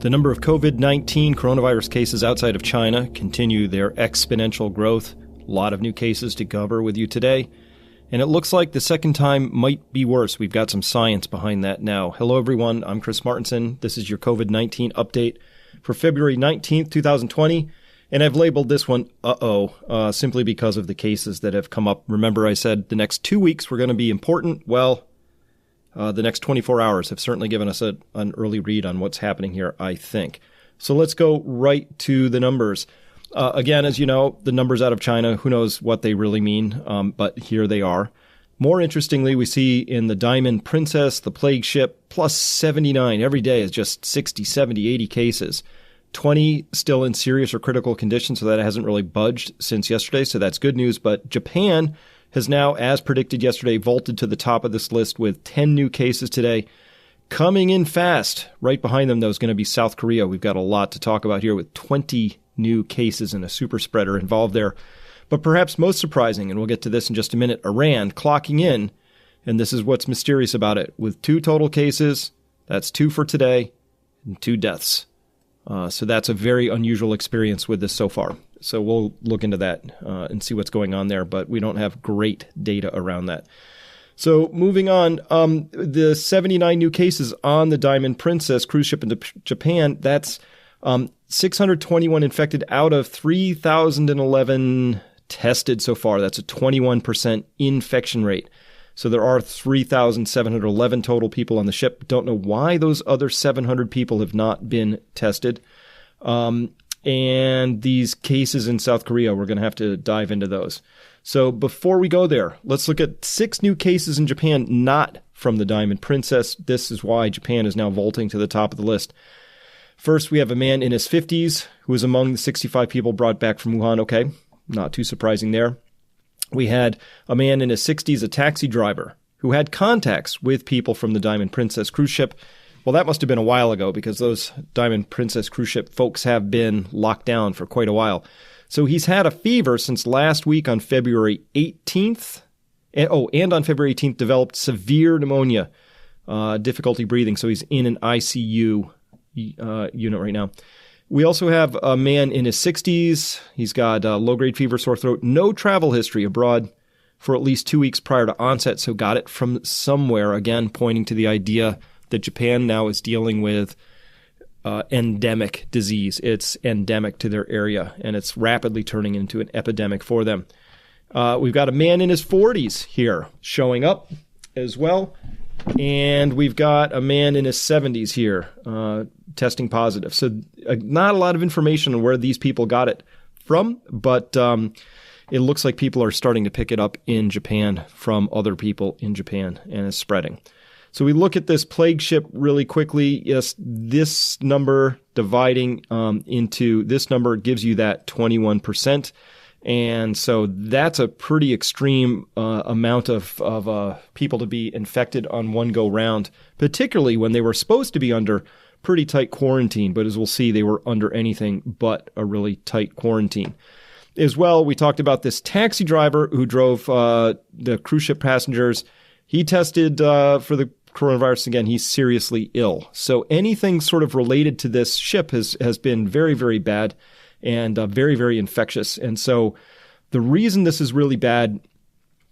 The number of COVID-19 coronavirus cases outside of China continue their exponential growth. A lot of new cases to cover with you today. And it looks like the second time might be worse. We've got some science behind that now. Hello, everyone. I'm Chris Martenson. This is your COVID-19 update for February 19th, 2020. And I've labeled this one, simply because of the cases that have come up. Remember, I said the next 2 weeks were going to be important. Well, the next 24 hours have certainly given us an early read on what's happening here, I think. So let's go right to the numbers. Again, as you know, the numbers out of China, who knows what they really mean, but here they are. More interestingly, we see in the Diamond Princess, the plague ship, plus 79. Every day is just 60, 70, 80 cases. 20 still in serious or critical condition, so that hasn't really budged since yesterday, so that's good news. But Japan has now, as predicted yesterday, vaulted to the top of this list with 10 new cases today. Coming in fast, right behind them, though, is going to be South Korea. We've got a lot to talk about here with 20 new cases and a super spreader involved there. But perhaps most surprising, and we'll get to this in just a minute, Iran clocking in, and this is what's mysterious about it, with 2 total cases. That's 2 for today and 2 deaths. So that's a very unusual experience with this so far. So we'll look into that and see what's going on there, but we don't have great data around that. So moving on, the 79 new cases on the Diamond Princess cruise ship into Japan, that's 621 infected out of 3,011 tested so far. That's a 21% infection rate. So there are 3,711 total people on the ship. Don't know why those other 700 people have not been tested. And these cases in South Korea, we're going to have to dive into those. So before we go there, let's look at 6 new cases in Japan, not from the Diamond Princess. This is why Japan is now vaulting to the top of the list. First, we have a man in his 50s who was among the 65 people brought back from Wuhan. Okay, not too surprising there. We had a man in his 60s, a taxi driver, who had contacts with people from the Diamond Princess cruise ship. Well, that must have been a while ago because those Diamond Princess cruise ship folks have been locked down for quite a while. So he's had a fever since last week on February 18th. And on February 18th developed severe pneumonia, difficulty breathing. So he's in an ICU unit right now. We also have a man in his 60s. He's got low-grade fever, sore throat, no travel history abroad for at least 2 weeks prior to onset, so got it from somewhere, again, pointing to the idea that Japan now is dealing with endemic disease. It's endemic to their area, and it's rapidly turning into an epidemic for them. We've got a man in his 40s here showing up as well, and we've got a man in his 70s here testing positive. So not a lot of information on where these people got it from, but it looks like people are starting to pick it up in Japan from other people in Japan, and it's spreading. So we look at this plague ship really quickly. Yes, this number dividing into this number gives you that 21%. And so that's a pretty extreme amount of people to be infected on one go round, particularly when they were supposed to be under pretty tight quarantine. But as we'll see, they were under anything but a really tight quarantine. As well, we talked about this taxi driver who drove the cruise ship passengers. He tested for the coronavirus again. He's seriously ill. So anything sort of related to this ship has been very, very bad and very, very infectious. And so the reason this is really bad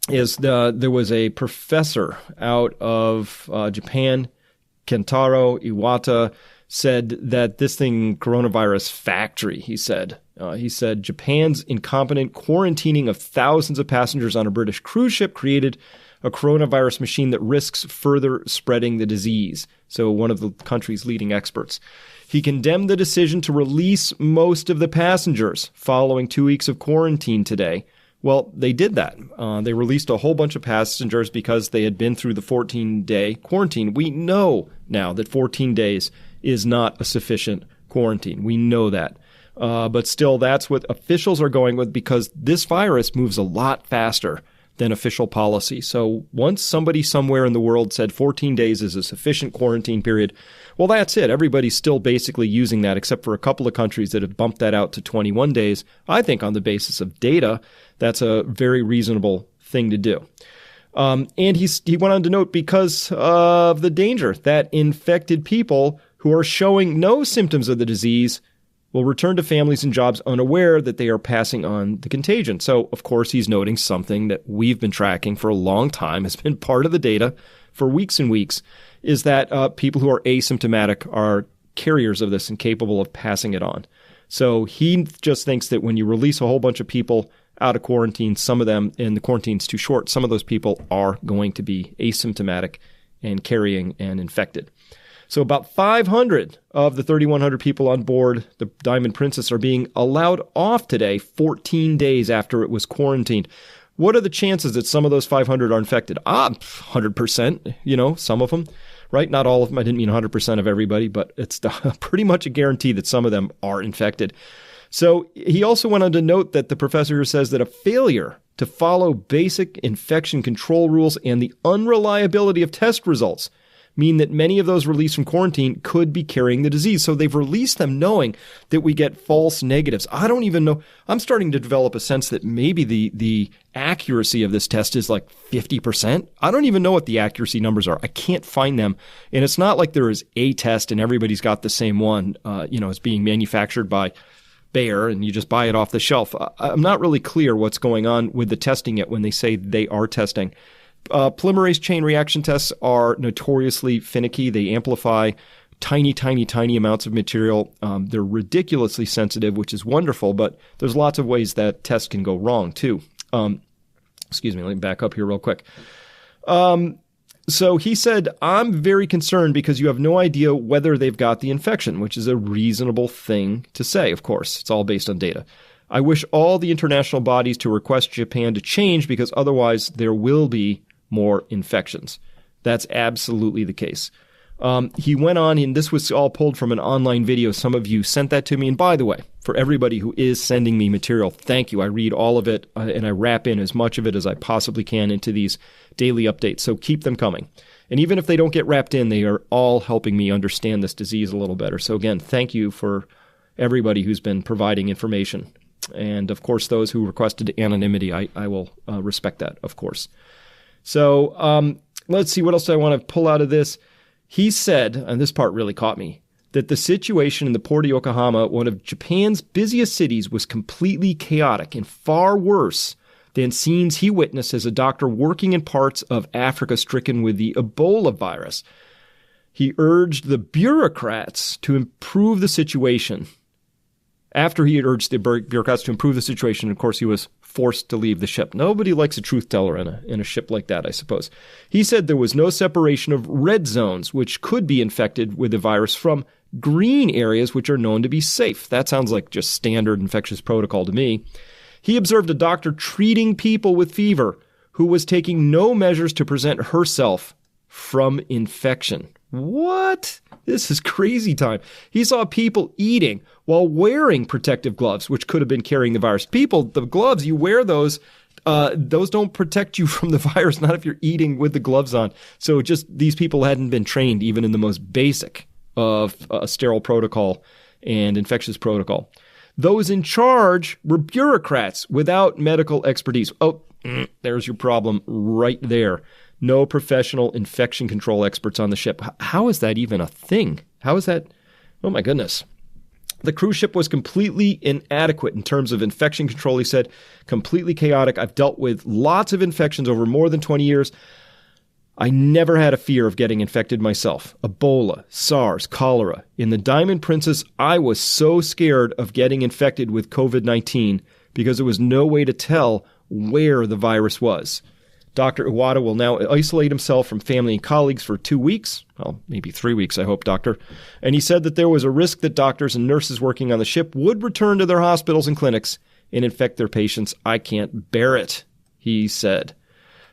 is there was a professor out of Japan, Kentaro Iwata, said that this thing, coronavirus factory, he said Japan's incompetent quarantining of thousands of passengers on a British cruise ship created a coronavirus machine that risks further spreading the disease. So one of the country's leading experts. He condemned the decision to release most of the passengers following 2 weeks of quarantine today. Well, they did that. They released a whole bunch of passengers because they had been through the 14-day quarantine. We know now that 14 days is not a sufficient quarantine. We know that. But still, that's what officials are going with because this virus moves a lot faster than official policy. So once somebody somewhere in the world said 14 days is a sufficient quarantine period, well, that's it. Everybody's still basically using that, except for a couple of countries that have bumped that out to 21 days. I think on the basis of data, that's a very reasonable thing to do. And he went on to note because of the danger that infected people who are showing no symptoms of the disease will return to families and jobs unaware that they are passing on the contagion. So, of course, he's noting something that we've been tracking for a long time, has been part of the data for weeks and weeks, is that people who are asymptomatic are carriers of this and capable of passing it on. So he just thinks that when you release a whole bunch of people out of quarantine, some of them, and the quarantine's too short, some of those people are going to be asymptomatic and carrying and infected. So about 500 of the 3,100 people on board the Diamond Princess are being allowed off today, 14 days after it was quarantined. What are the chances that some of those 500 are infected? 100%, some of them, right? Not all of them. I didn't mean 100% of everybody, but it's pretty much a guarantee that some of them are infected. So he also went on to note that the professor says that a failure to follow basic infection control rules and the unreliability of test results mean that many of those released from quarantine could be carrying the disease. So they've released them knowing that we get false negatives. I don't even know. I'm starting to develop a sense that maybe the accuracy of this test is like 50%. I don't even know what the accuracy numbers are. I can't find them. And it's not like there is a test and everybody's got the same one, it's being manufactured by Bayer and you just buy it off the shelf. I'm not really clear what's going on with the testing yet when they say they are testing. Polymerase chain reaction tests are notoriously finicky. They amplify tiny, tiny, tiny amounts of material. They're ridiculously sensitive, which is wonderful, but there's lots of ways that tests can go wrong too. Excuse me, let me back up here real quick. So he said, I'm very concerned because you have no idea whether they've got the infection, which is a reasonable thing to say, of course. It's all based on data. I wish all the international bodies to request Japan to change because otherwise there will be more infections. That's absolutely the case. He went on, and this was all pulled from an online video. Some of you sent that to me. And by the way, for everybody who is sending me material, thank you. I read all of it, and I wrap in as much of it as I possibly can into these daily updates. So keep them coming. And even if they don't get wrapped in, they are all helping me understand this disease a little better. So again, thank you for everybody who's been providing information. And of course, those who requested anonymity, I will respect that, of course. So let's see, what else do I want to pull out of this? He said, and this part really caught me, that the situation in the port of Yokohama, one of Japan's busiest cities, was completely chaotic and far worse than scenes he witnessed as a doctor working in parts of Africa stricken with the Ebola virus. He urged the bureaucrats to improve the situation. After he had urged the bureaucrats to improve the situation, of course, he was forced to leave the ship. Nobody likes a truth teller in a ship like that, I suppose. He said there was no separation of red zones, which could be infected with the virus, from green areas, which are known to be safe. That sounds like just standard infectious protocol to me. He observed a doctor treating people with fever who was taking no measures to prevent herself from infection. What? This is crazy time. He saw people eating while wearing protective gloves, which could have been carrying the virus. People, the gloves, you wear those don't protect you from the virus, not if you're eating with the gloves on. So just these people hadn't been trained even in the most basic of sterile protocol and infectious protocol. Those in charge were bureaucrats without medical expertise. Oh, there's your problem right there. No professional infection control experts on the ship. How is that even a thing? How is that? Oh, my goodness. The cruise ship was completely inadequate in terms of infection control, he said. Completely chaotic. I've dealt with lots of infections over more than 20 years. I never had a fear of getting infected myself. Ebola, SARS, cholera. In the Diamond Princess, I was so scared of getting infected with COVID-19 because there was no way to tell where the virus was. Dr. Iwata will now isolate himself from family and colleagues for 2 weeks. Well, maybe 3 weeks, I hope, doctor. And he said that there was a risk that doctors and nurses working on the ship would return to their hospitals and clinics and infect their patients. I can't bear it, he said.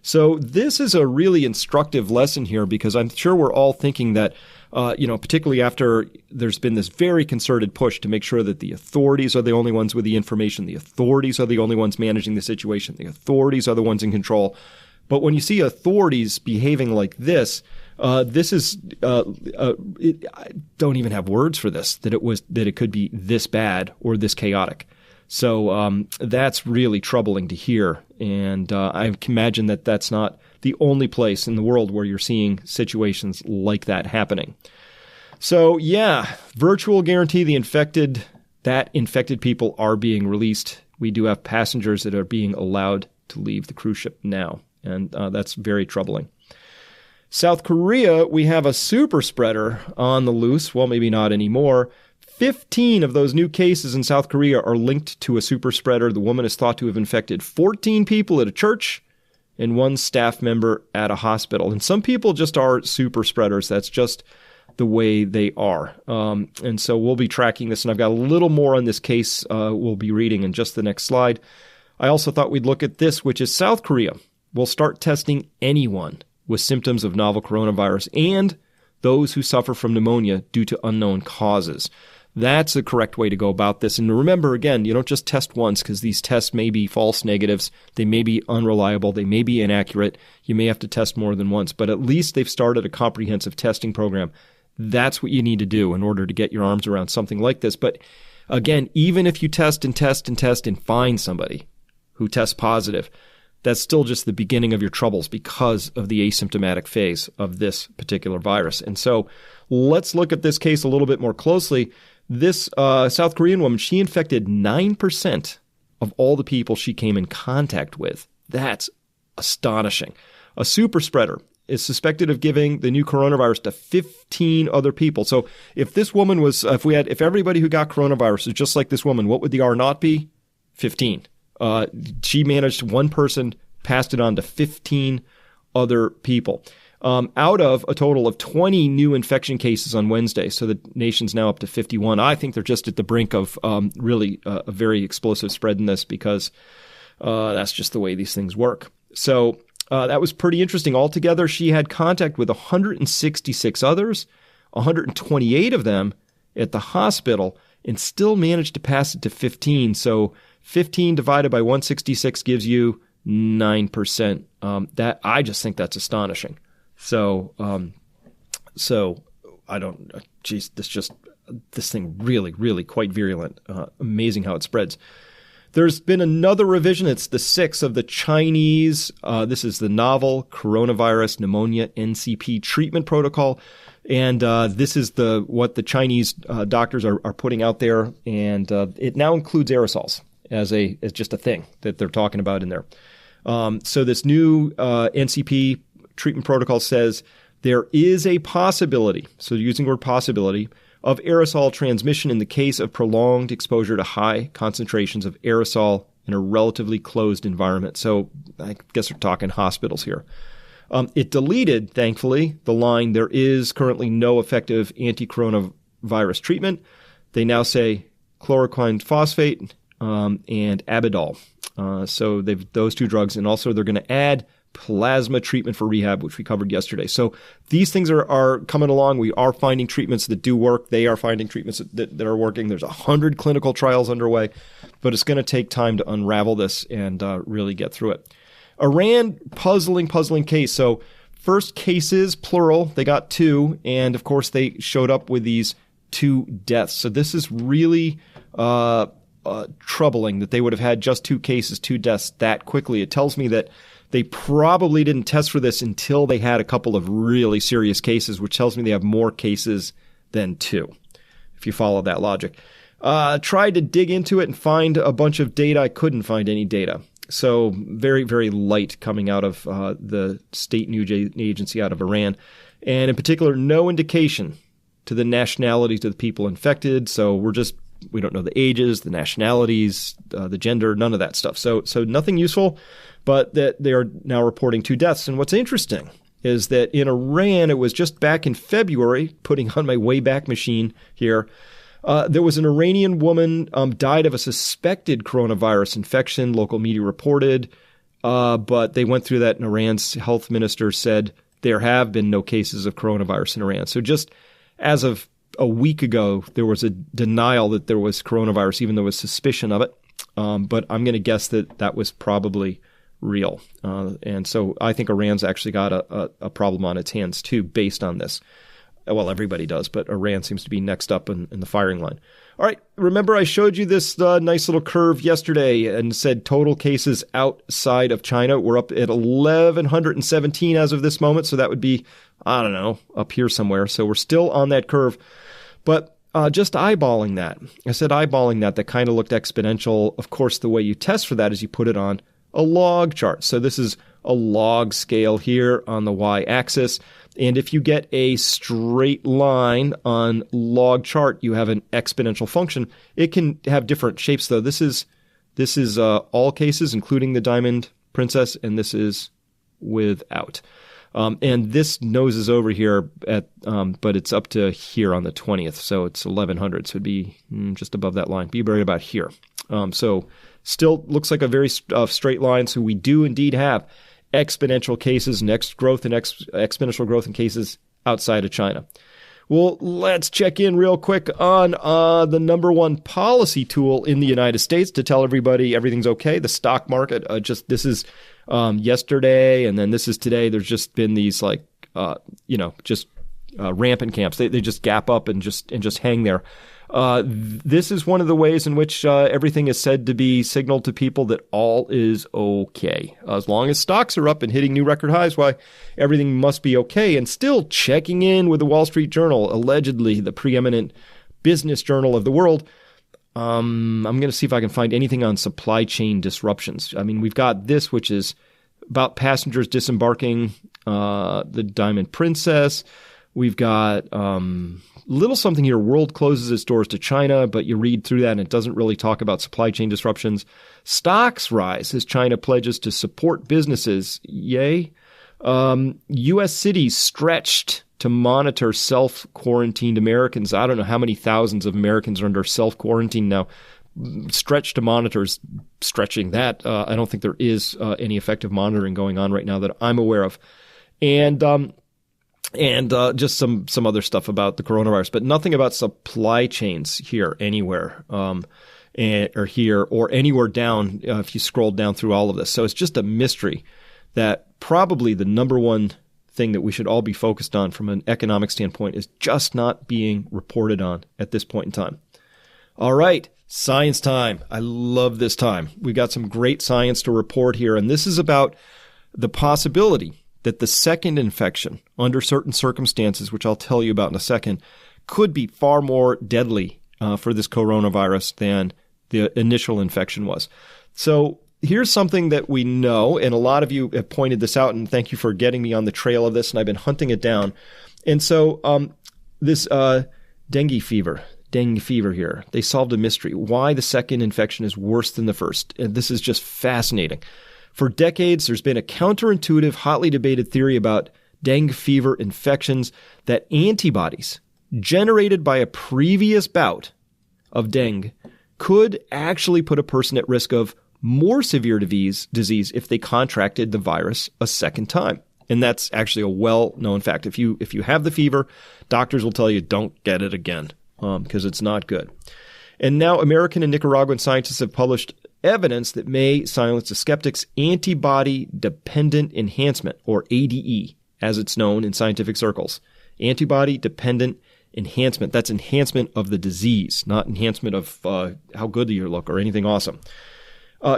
So this is a really instructive lesson here because I'm sure we're all thinking that, particularly after there's been this very concerted push to make sure that the authorities are the only ones with the information. The authorities are the only ones managing the situation. The authorities are the ones in control. But when you see authorities behaving like this is I don't even have words for this, that it could be this bad or this chaotic. So that's really troubling to hear. And I can imagine that that's not the only place in the world where you're seeing situations like that happening. So yeah, virtual guarantee that infected people are being released. We do have passengers that are being allowed to leave the cruise ship now, and that's very troubling. South Korea, we have a super spreader on the loose. Well, maybe not anymore. 15 of those new cases in South Korea are linked to a super spreader. The woman is thought to have infected 14 people at a church and 1 staff member at a hospital. And some people just are super spreaders. That's just the way they are. And so we'll be tracking this, and I've got a little more on this case we'll be reading in just the next slide. I also thought we'd look at this, which is South Korea will start testing anyone with symptoms of novel coronavirus and those who suffer from pneumonia due to unknown causes. That's the correct way to go about this. And remember, again, you don't just test once because these tests may be false negatives. They may be unreliable. They may be inaccurate. You may have to test more than once, but at least they've started a comprehensive testing program. That's what you need to do in order to get your arms around something like this. But again, even if you test and test and test and find somebody who tests positive, that's still just the beginning of your troubles because of the asymptomatic phase of this particular virus. And so let's look at this case a little bit more closely. This South Korean woman, she infected 9% of all the people she came in contact with. That's astonishing. A super spreader is suspected of giving the new coronavirus to 15 other people. So if this woman was, if everybody who got coronavirus is just like this woman, what would the R naught be? 15. She managed, one person passed it on to 15 other people. Out of a total of 20 new infection cases on Wednesday, so the nation's now up to 51. I think they're just at the brink of really a very explosive spread in this because that's just the way these things work. So that was pretty interesting. Altogether, she had contact with 166 others, 128 of them at the hospital, and still managed to pass it to 15. So 15 divided by 166 gives you 9%. That I just think that's astonishing. So I don't. This thing really quite virulent. Amazing how it spreads. There's been another revision. It's the 6th of the Chinese. This is the novel coronavirus pneumonia NCP treatment protocol, and this is what the Chinese doctors are putting out there, and it now includes aerosols as just a thing that they're talking about in there. So this new NCP treatment protocol says there is a possibility, so using the word possibility, of aerosol transmission in the case of prolonged exposure to high concentrations of aerosol in a relatively closed environment. So I guess we're talking hospitals here. It deleted, thankfully, the line, there is currently no effective anti-coronavirus treatment. They now say chloroquine phosphate and Abidol. So those 2 drugs, and also they're going to add plasma treatment for rehab, which we covered yesterday. So these things are coming along. We are finding treatments that do work. They are finding treatments that are working. There's 100 clinical trials underway, but it's going to take time to unravel this and really get through it. Iran, puzzling case. So first cases, plural, they got 2, and of course they showed up with these 2 deaths. So this is really troubling that they would have had just 2 cases, 2 deaths that quickly. It tells me that they probably didn't test for this until they had a couple of really serious cases, which tells me they have more cases than 2, if you follow that logic. Tried to dig into it and find a bunch of data. I couldn't find any data. So very, very light coming out of the state news agency out of Iran. And in particular, no indication to the nationalities of the people infected. So we don't know the ages, the nationalities, the gender, none of that stuff. So nothing useful, but that they are now reporting 2 deaths. And what's interesting is that in Iran, it was just back in February, putting on my Wayback Machine here, there was an Iranian woman died of a suspected coronavirus infection, local media reported, but they went through that, and Iran's health minister said there have been no cases of coronavirus in Iran. So just as of a week ago, there was a denial that there was coronavirus, even though there was suspicion of it. But I'm going to guess that was probably real. And so I think Iran's actually got a problem on its hands, too, based on this. Well, everybody does, but Iran seems to be next up in the firing line. All right, remember I showed you this nice little curve yesterday and said total cases outside of China. We're up at 1,117 as of this moment, so that would be, I don't know, up here somewhere. So we're still on that curve. But just eyeballing that, I said eyeballing that kind of looked exponential. Of course, the way you test for that is you put it on a log chart. So this is a log scale here on the y-axis. And if you get a straight line on log chart, you have an exponential function. It can have different shapes, though. This is all cases, including the Diamond Princess, and this is without. And this noses over here but it's up to here on the 20th, so it's 1,100. So it'd be just above that line. Be right about here. So still looks like a very straight line. So we do indeed have exponential cases, exponential growth in cases outside of China. Well, let's check in real quick on the number one policy tool in the United States to tell everybody everything's okay. The stock market. This is yesterday, and then this is today. There's just been these rampant camps. They just gap up and just hang there. This is one of the ways in which everything is said to be signaled to people that all is okay. As long as stocks are up and hitting new record highs, why, everything must be okay. And still checking in with the Wall Street Journal, allegedly the preeminent business journal of the world. I'm going to see if I can find anything on supply chain disruptions. I mean, we've got this, which is about passengers disembarking the Diamond Princess. We've got little something here. World closes its doors to China, but you read through that and it doesn't really talk about supply chain disruptions. Stocks rise as China pledges to support businesses. Yay. U.S. cities stretched to monitor self-quarantined Americans. I don't know how many thousands of Americans are under self-quarantine now. Stretched to monitors, stretching that. I don't think there is any effective monitoring going on right now that I'm aware of. And just some other stuff about the coronavirus, but nothing about supply chains here anywhere, or here or anywhere down if you scroll down through all of this. So it's just a mystery that probably the number one thing that we should all be focused on from an economic standpoint is just not being reported on at this point in time. All right, science time. I love this time. We got some great science to report here, and this is about the possibility that the second infection, under certain circumstances, which I'll tell you about in a second, could be far more deadly for this coronavirus than the initial infection was. So here's something that we know, and a lot of you have pointed this out, and thank you for getting me on the trail of this, and I've been hunting it down. And so this dengue fever here, they solved a mystery. Why the second infection is worse than the first. And this is just fascinating. For decades, there's been a counterintuitive, hotly debated theory about dengue fever infections that antibodies generated by a previous bout of dengue could actually put a person at risk of more severe disease if they contracted the virus a second time. And that's actually a well-known fact. If you have the fever, doctors will tell you don't get it again because it's not good. And now American and Nicaraguan scientists have published evidence that may silence the skeptics' antibody-dependent enhancement, or ADE, as it's known in scientific circles. Antibody-dependent enhancement. That's enhancement of the disease, not enhancement of how good you look or anything awesome.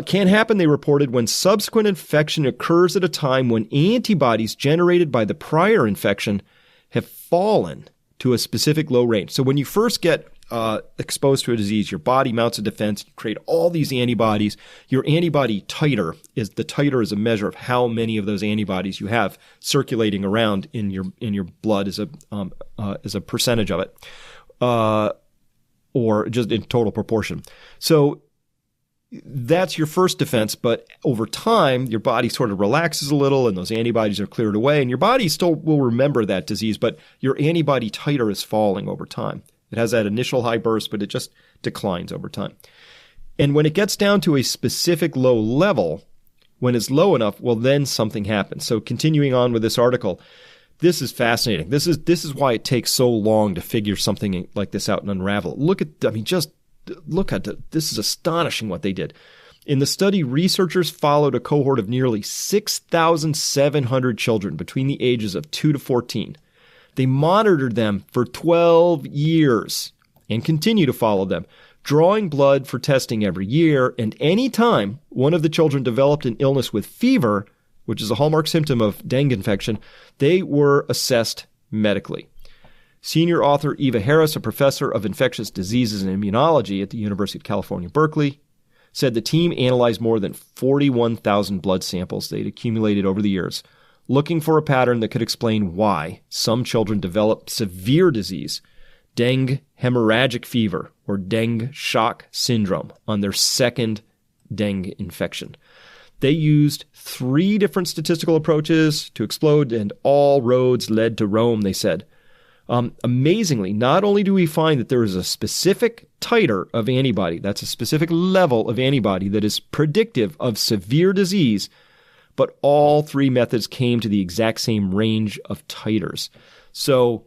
Can happen, they reported, when subsequent infection occurs at a time when antibodies generated by the prior infection have fallen to a specific low range. So when you first get exposed to a disease, your body mounts a defense, you create all these antibodies. Your antibody titer is a measure of how many of those antibodies you have circulating around in your blood as a percentage of it, or just in total proportion. So that's your first defense, but over time, your body sort of relaxes a little and those antibodies are cleared away, and your body still will remember that disease, but your antibody titer is falling over time. It has that initial high burst, but it just declines over time. And when it gets down to a specific low level, when it's low enough, well, then something happens. So continuing on with this article, this is fascinating. This is why it takes so long to figure something like this out and unravel. This is astonishing what they did. In the study, researchers followed a cohort of nearly 6,700 children between the ages of 2 to 14. They monitored them for 12 years and continue to follow them, drawing blood for testing every year. And any time one of the children developed an illness with fever, which is a hallmark symptom of dengue infection, they were assessed medically. Senior author Eva Harris, a professor of infectious diseases and immunology at the University of California, Berkeley, said the team analyzed more than 41,000 blood samples they'd accumulated over the years, looking for a pattern that could explain why some children develop severe disease, dengue hemorrhagic fever, or dengue shock syndrome, on their second dengue infection. They used 3 different statistical approaches to explode, and all roads led to Rome, they said. Amazingly, not only do we find that there is a specific titer of antibody, that's a specific level of antibody that is predictive of severe disease, but all 3 methods came to the exact same range of titers. So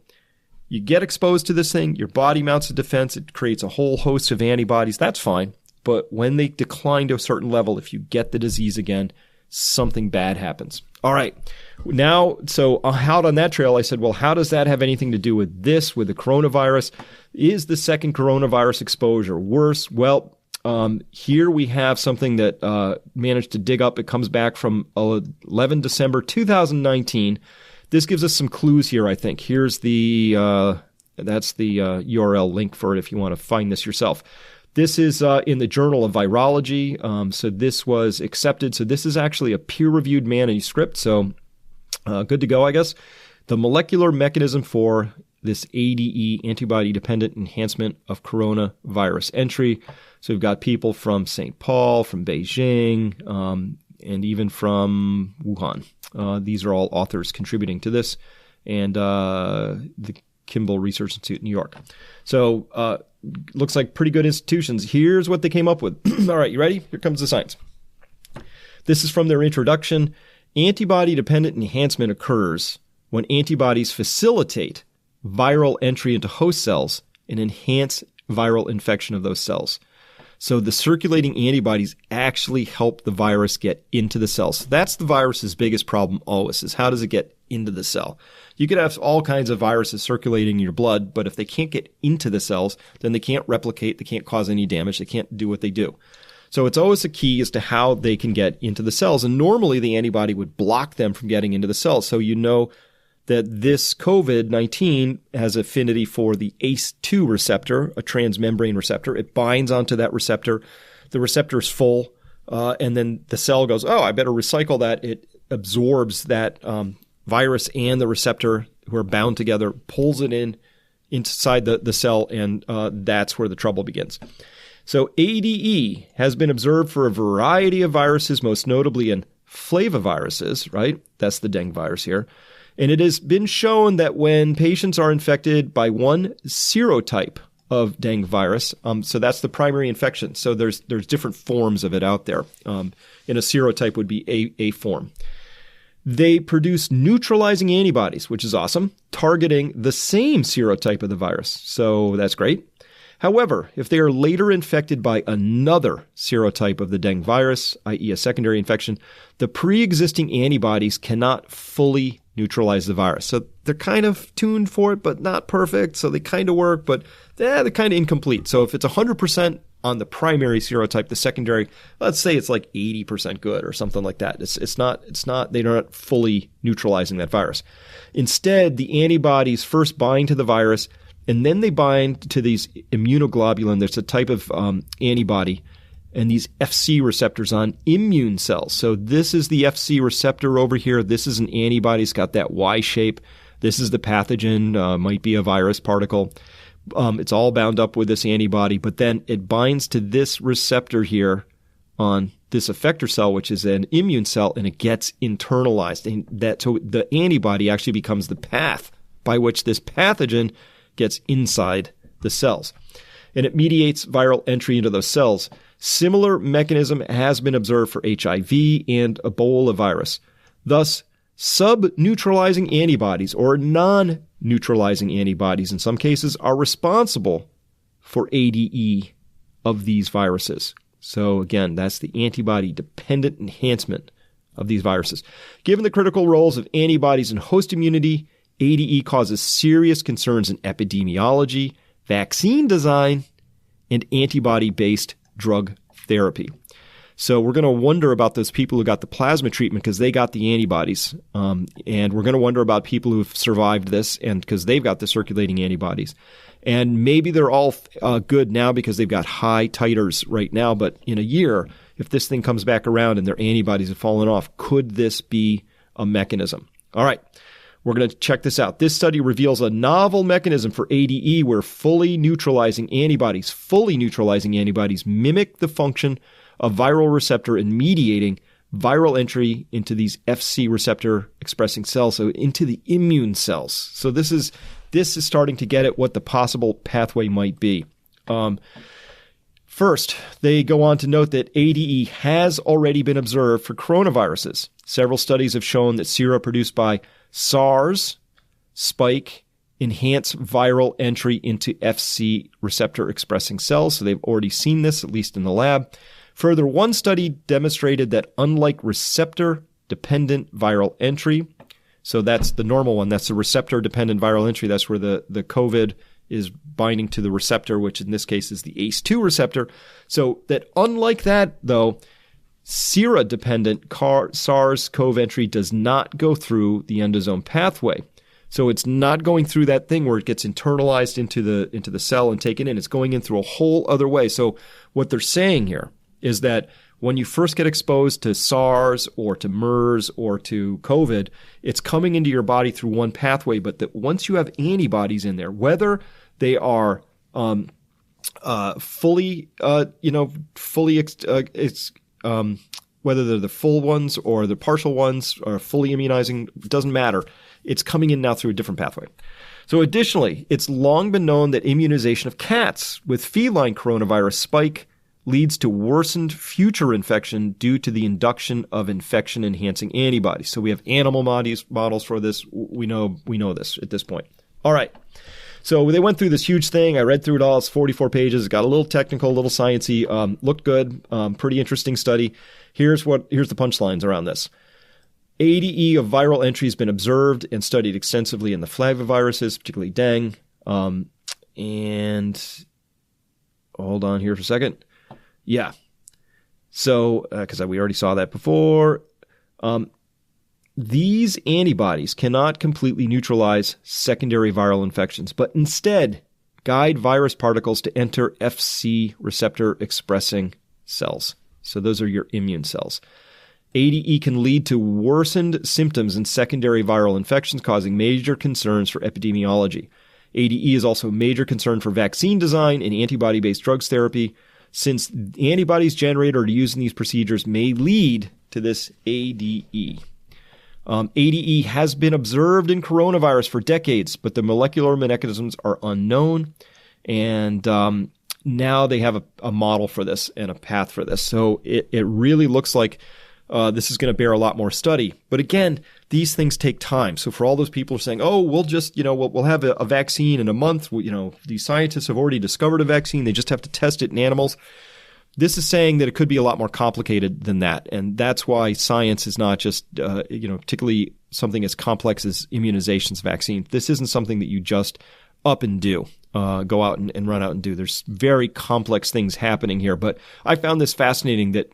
you get exposed to this thing, your body mounts a defense, it creates a whole host of antibodies, that's fine. But when they decline to a certain level, if you get the disease again, something bad happens. All right. Now, so out on that trail, I said, well, how does that have anything to do with this, with the coronavirus? Is the second coronavirus exposure worse? Well, here we have something that managed to dig up. It comes back from 11 December 2019. This gives us some clues here, I think. Here's that's the URL link for it if you want to find this yourself. This is in the Journal of Virology, so this was accepted. So this is actually a peer-reviewed manuscript, so good to go, I guess. The molecular mechanism for this ADE, antibody-dependent enhancement of coronavirus entry. So we've got people from St. Paul, from Beijing, and even from Wuhan. These are all authors contributing to this, and the Kimball Research Institute in New York. So looks like pretty good institutions. Here's what they came up with. All right, you ready? Here comes the science. This is from their introduction. Antibody-dependent enhancement occurs when antibodies facilitate viral entry into host cells and enhance viral infection of those cells. So the circulating antibodies actually help the virus get into the cells. That's the virus's biggest problem always, is how does it get into the cell? You could have all kinds of viruses circulating in your blood, but if they can't get into the cells, then they can't replicate, they can't cause any damage, they can't do what they do. So it's always a key as to how they can get into the cells. And normally the antibody would block them from getting into the cells. So you know that this COVID-19 has affinity for the ACE2 receptor, a transmembrane receptor. It binds onto that receptor. The receptor is full, and then the cell goes, oh, I better recycle that. It absorbs that virus and the receptor who are bound together, pulls it inside the cell, and that's where the trouble begins. So ADE has been observed for a variety of viruses, most notably in flaviviruses, right? That's the dengue virus here. And it has been shown that when patients are infected by one serotype of dengue virus, so that's the primary infection. So there's different forms of it out there. And a serotype would be a form. They produce neutralizing antibodies, which is awesome, targeting the same serotype of the virus. So that's great. However, if they are later infected by another serotype of the dengue virus, i.e. a secondary infection, the pre-existing antibodies cannot fully neutralize the virus. So they're kind of tuned for it, but not perfect. So they kind of work, but they're kind of incomplete. So if it's 100% on the primary serotype, the secondary, let's say it's like 80% good or something like that. It's not, they're not fully neutralizing that virus. Instead, the antibodies first bind to the virus, and then they bind to these immunoglobulin. There's a type of antibody, and these FC receptors on immune cells. So this is the FC receptor over here. This is an antibody. It's got that Y shape. This is the pathogen, might be a virus particle. It's all bound up with this antibody, but then it binds to this receptor here on this effector cell, which is an immune cell, and it gets internalized. And so the antibody actually becomes the path by which this pathogen gets inside the cells. And it mediates viral entry into those cells. Similar mechanism has been observed for HIV and Ebola virus. Thus, sub-neutralizing antibodies or non-neutralizing antibodies in some cases are responsible for ADE of these viruses. So again, that's the antibody-dependent enhancement of these viruses. Given the critical roles of antibodies in host immunity, ADE causes serious concerns in epidemiology, vaccine design, and antibody-based drug therapy. So we're going to wonder about those people who got the plasma treatment because they got the antibodies. And we're going to wonder about people who've survived this and because they've got the circulating antibodies. And maybe they're all good now because they've got high titers right now. But in a year, if this thing comes back around and their antibodies have fallen off, could this be a mechanism? All right. We're going to check this out. This study reveals a novel mechanism for ADE where fully neutralizing antibodies mimic the function of viral receptor in mediating viral entry into these FC receptor expressing cells, so into the immune cells. So this is starting to get at what the possible pathway might be. First, they go on to note that ADE has already been observed for coronaviruses. Several studies have shown that sera produced by SARS spike enhance viral entry into FC receptor expressing cells. So they've already seen this, at least in the lab. Further, one study demonstrated that unlike receptor-dependent viral entry, so that's the normal one, that's the receptor-dependent viral entry, that's where the COVID is binding to the receptor, which in this case is the ACE2 receptor. So that unlike that, though, sera-dependent SARS-CoV entry does not go through the endosome pathway. So it's not going through that thing where it gets internalized into the cell and taken in. It's going in through a whole other way. So what they're saying here is that when you first get exposed to SARS or to MERS or to COVID, it's coming into your body through one pathway, but that once you have antibodies in there, whether they are whether they're the full ones or the partial ones or fully immunizing, it doesn't matter. It's coming in now through a different pathway. So additionally, it's long been known that immunization of cats with feline coronavirus spike leads to worsened future infection due to the induction of infection-enhancing antibodies. So we have animal models for this. We know this at this point. All right. So they went through this huge thing. I read through it all. It's 44 pages. It got a little technical, a little sciencey. Looked good. Pretty interesting study. Here's the punchlines around this. ADE of viral entry has been observed and studied extensively in the flaviviruses, particularly dengue. And hold on here for a second. Yeah. So, because we already saw that before. These antibodies cannot completely neutralize secondary viral infections, but instead guide virus particles to enter FC receptor expressing cells. So those are your immune cells. ADE can lead to worsened symptoms in secondary viral infections, causing major concerns for epidemiology. ADE is also a major concern for vaccine design and antibody-based drugs therapy, since antibodies generated or used in these procedures may lead to this ADE. ADE has been observed in coronavirus for decades, but the molecular mechanisms are unknown. And now they have a model for this and a path for this. So it really looks like this is going to bear a lot more study. But again, these things take time. So for all those people who are saying, oh, we'll just, we'll have a vaccine in a month. These scientists have already discovered a vaccine. They just have to test it in animals. This is saying that it could be a lot more complicated than that. And that's why science is not just, particularly something as complex as immunizations, vaccines. This isn't something that you just up and do, go out and run out and do. There's very complex things happening here. But I found this fascinating that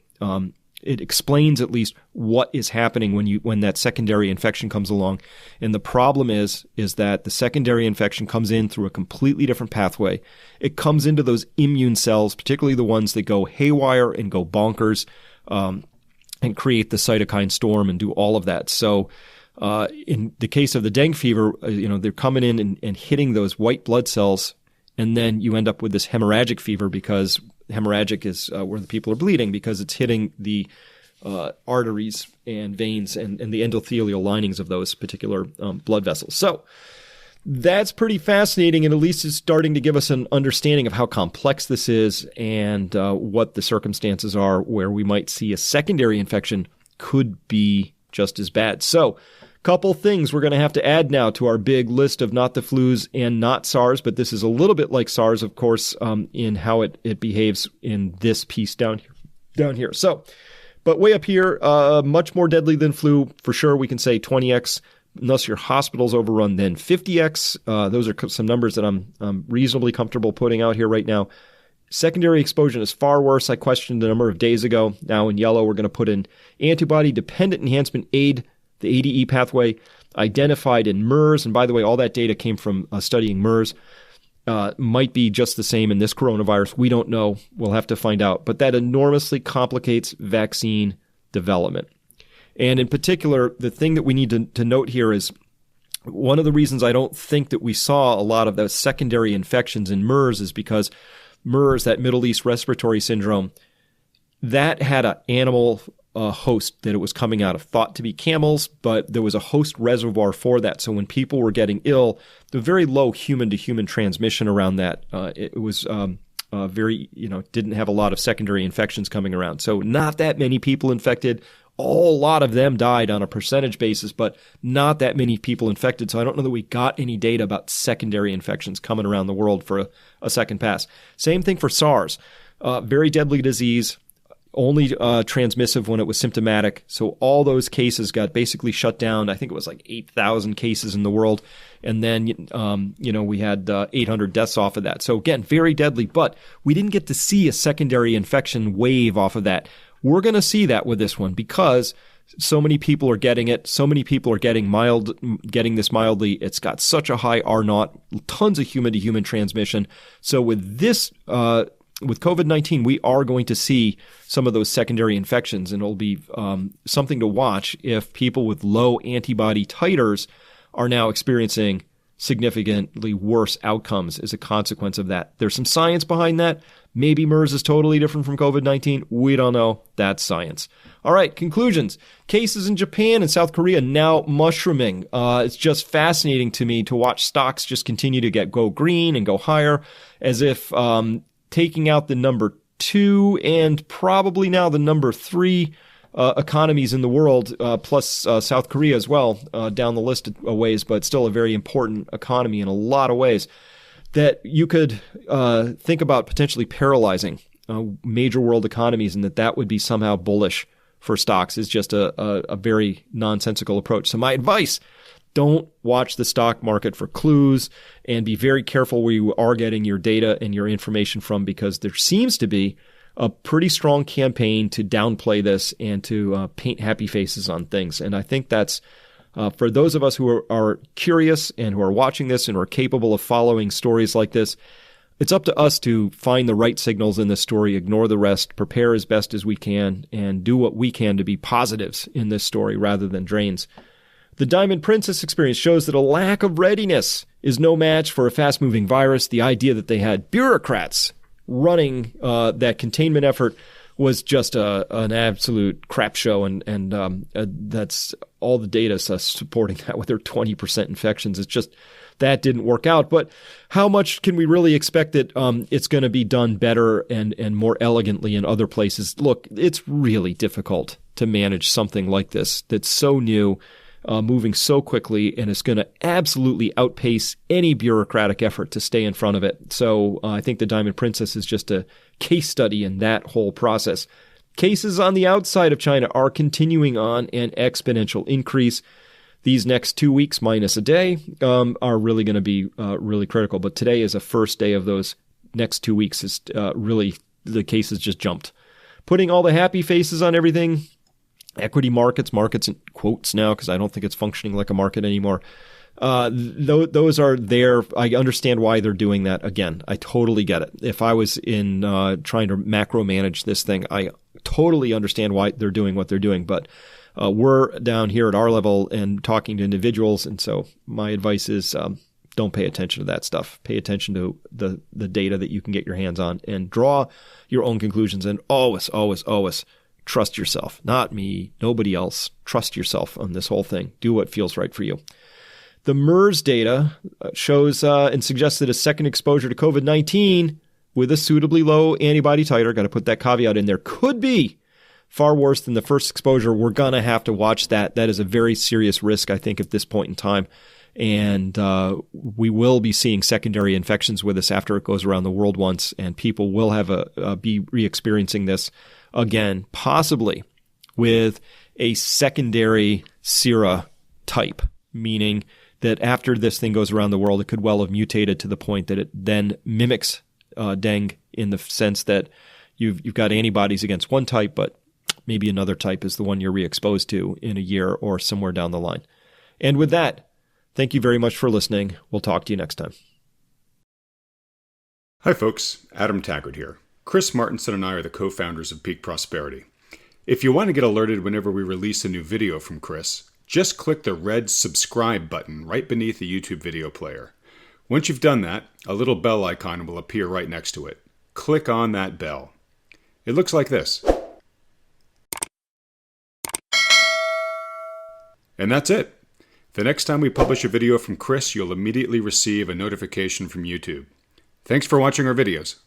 it explains at least what is happening when that secondary infection comes along. And the problem is that the secondary infection comes in through a completely different pathway. It comes into those immune cells, particularly the ones that go haywire and go bonkers, and create the cytokine storm and do all of that. So in the case of the dengue fever, they're coming in and hitting those white blood cells, and then you end up with this hemorrhagic fever because hemorrhagic is where the people are bleeding because it's hitting the arteries and veins and the endothelial linings of those particular blood vessels. So that's pretty fascinating, and at least it's starting to give us an understanding of how complex this is and what the circumstances are where we might see a secondary infection could be just as bad. So couple things we're going to have to add now to our big list of not the flus and not SARS, but this is a little bit like SARS, of course, in how it behaves in this piece down here. So, but way up here, much more deadly than flu, for sure. We can say 20x unless your hospital's overrun, then 50x. Those are some numbers that I'm reasonably comfortable putting out here right now. Secondary exposure is far worse. I questioned a number of days ago. Now in yellow, we're going to put in antibody-dependent enhancement aid, the ADE pathway, identified in MERS. And by the way, all that data came from studying MERS. Might be just the same in this coronavirus. We don't know. We'll have to find out. But that enormously complicates vaccine development. And in particular, the thing that we need to note here is one of the reasons I don't think that we saw a lot of those secondary infections in MERS is because MERS, that Middle East respiratory syndrome, that had an animal host that it was coming out of, thought to be camels, but there was a host reservoir for that. So when people were getting ill, the very low human-to-human transmission around that, it was very, didn't have a lot of secondary infections coming around. So not that many people infected. A lot of them died on a percentage basis, but not that many people infected. So I don't know that we got any data about secondary infections coming around the world for a second pass. Same thing for SARS. Very deadly disease, only transmissive when it was symptomatic. So all those cases got basically shut down. I think it was like 8,000 cases in the world. And then, we had 800 deaths off of that. So again, very deadly, but we didn't get to see a secondary infection wave off of that. We're going to see that with this one because so many people are getting it. So many people are getting this mildly. It's got such a high R0, tons of human-to-human transmission. So with this, with COVID-19, we are going to see some of those secondary infections, and it'll be something to watch if people with low antibody titers are now experiencing significantly worse outcomes as a consequence of that. There's some science behind that. Maybe MERS is totally different from COVID-19. We don't know. That's science. All right, conclusions. Cases in Japan and South Korea now mushrooming. It's just fascinating to me to watch stocks just continue to go green and go higher, as if taking out the number 2 and probably now the number 3 economies in the world, plus South Korea as well, down the list of ways, but still a very important economy in a lot of ways, that you could think about potentially paralyzing major world economies, and that would be somehow bullish for stocks is just a very nonsensical approach. So my advice, don't watch the stock market for clues and be very careful where you are getting your data and your information from, because there seems to be a pretty strong campaign to downplay this and to paint happy faces on things. And I think that's for those of us who are curious and who are watching this and are capable of following stories like this, it's up to us to find the right signals in this story, ignore the rest, prepare as best as we can, and do what we can to be positives in this story rather than drains. The Diamond Princess experience shows that a lack of readiness is no match for a fast-moving virus. The idea that they had bureaucrats running that containment effort was just an absolute crap show, and that's all the data supporting that with their 20% infections. It's just that didn't work out. But how much can we really expect that it's going to be done better and more elegantly in other places? Look, it's really difficult to manage something like this that's so new, moving so quickly, and it's going to absolutely outpace any bureaucratic effort to stay in front of it. So I think the Diamond Princess is just a case study in that whole process. Cases on the outside of China are continuing on an exponential increase. These next 2 weeks minus a day are really going to be really critical. But today is a first day of those next 2 weeks. Is really the cases just jumped. Putting all the happy faces on everything, equity markets in quotes now because I don't think it's functioning like a market anymore. Those are there. I understand why they're doing that. Again, I totally get it. If I was in trying to macro manage this thing, I totally understand why they're doing what they're doing. But we're down here at our level and talking to individuals. And so my advice is don't pay attention to that stuff. Pay attention to the data that you can get your hands on and draw your own conclusions. And always, always, always trust yourself. Not me, nobody else. Trust yourself on this whole thing. Do what feels right for you. The MERS data shows and suggests that a second exposure to COVID-19 with a suitably low antibody titer, got to put that caveat in there, could be far worse than the first exposure. We're going to have to watch that. That is a very serious risk, I think, at this point in time. And we will be seeing secondary infections with this after it goes around the world once, and people will have be re-experiencing this again, possibly with a secondary sera type. meaning that after this thing goes around the world, it could well have mutated to the point that it then mimics dengue in the sense that you've got antibodies against one type, but maybe another type is the one you're re-exposed to in a year or somewhere down the line. And with that, thank you very much for listening. We'll talk to you next time. Hi folks, Adam Taggart here. Chris Martinson and I are the co-founders of Peak Prosperity. If you want to get alerted whenever we release a new video from Chris, just click the red subscribe button right beneath the YouTube video player. Once you've done that, a little bell icon will appear right next to it. Click on that bell. It looks like this. And that's it. The next time we publish a video from Chris, you'll immediately receive a notification from YouTube. Thanks for watching our videos.